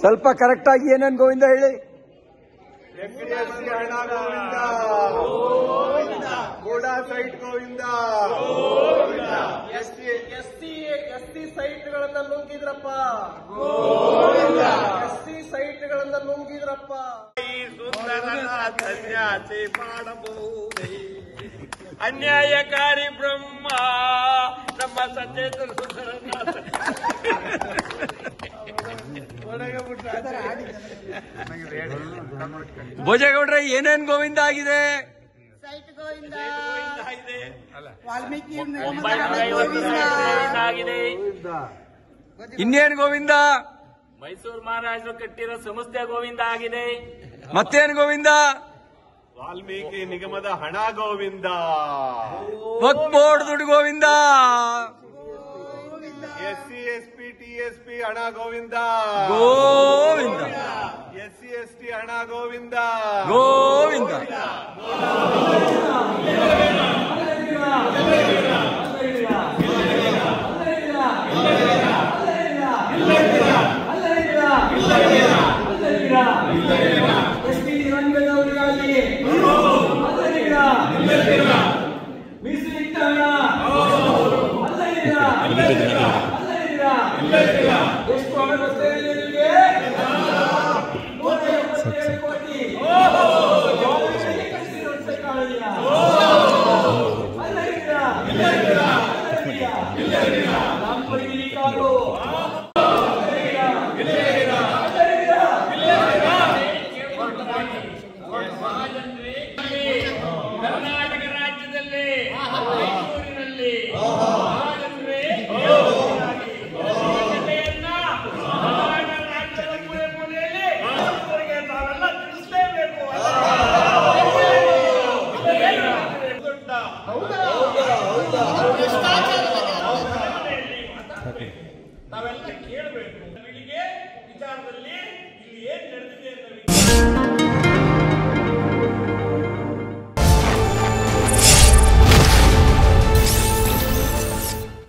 ಸ್ವಲ್ಪ ಕರೆಕ್ಟ್ ಆಗಿ ಏನೇನು ಗೋವಿಂದ ಹೇಳಿ. ಹಣ ಗೋವಿಂದ, ಗೋಡಾ ಸೈಟ್ ಗೋವಿಂದ, ಎಸ್ಸಿ ಸೈಟ್ಗಳನ್ನ ನುಂಗಿದ್ರಪ್ಪ, ಎಸ್ಸಿ ಸೈಟ್ಗಳನ್ನ ನುಂಗಿದ್ರಪ್ಪ. ಈ ಸುಂದರನ ಸನ್ಯಾಸಿ ಮಾಡಬಹುದೇ ಅನ್ಯಾಯಕಾರಿ ಬ್ರಹ್ಮ ನಮ್ಮ ಸಚೇತನ ಸುಂದರನಾಥ. ಭೋಜೇಗೌಡ್ರೆ ಏನೇನ್ ಗೋವಿಂದ ಆಗಿದೆ? ಸೈಟ್ ಗೋವಿಂದ ಆಗಿದೆ, ವಾಲ್ಮೀಕಿ ಆಗಿದೆ. ಇನ್ನೇನ್ ಗೋವಿಂದ? ಮೈಸೂರು ಮಹಾರಾಜರು ಕಟ್ಟಿರೋ ಸಂಸ್ಥೆ ಗೋವಿಂದ ಆಗಿದೆ. ಮತ್ತೇನ್ ಗೋವಿಂದ? ವಾಲ್ಮೀಕಿ ನಿಗಮದ ಹಣ ಗೋವಿಂದ, ವಕ್ಫ್ ಬೋರ್ಡ್ ದುಡ್ಡು ಗೋವಿಂದ, ಎಸ್ಸಿ ಎಸ್ಪಿ ಟಿಎಸ್ಪಿ ಹಣ ಗೋವಿಂದ, ಗೋವಿಂದ, ಎಸ್ಸಿ ಎಸ್ಟಿ ಹಣ ಗೋವಿಂದ, ಗೋವಿಂದ. ಕರ್ನಾಟಕ ರಾಜ್ಯದಲ್ಲಿ ಮೈಸೂರಿನಲ್ಲಿ ರಾಜ್ಯದ ಮೂಲೆ ಮೂಲೆಯಲ್ಲಿ ತಾವೆಲ್ಲ ತಿಳಿಸಲೇಬೇಕು. ನಾವೆಲ್ಲ ಕೇಳಬೇಕು.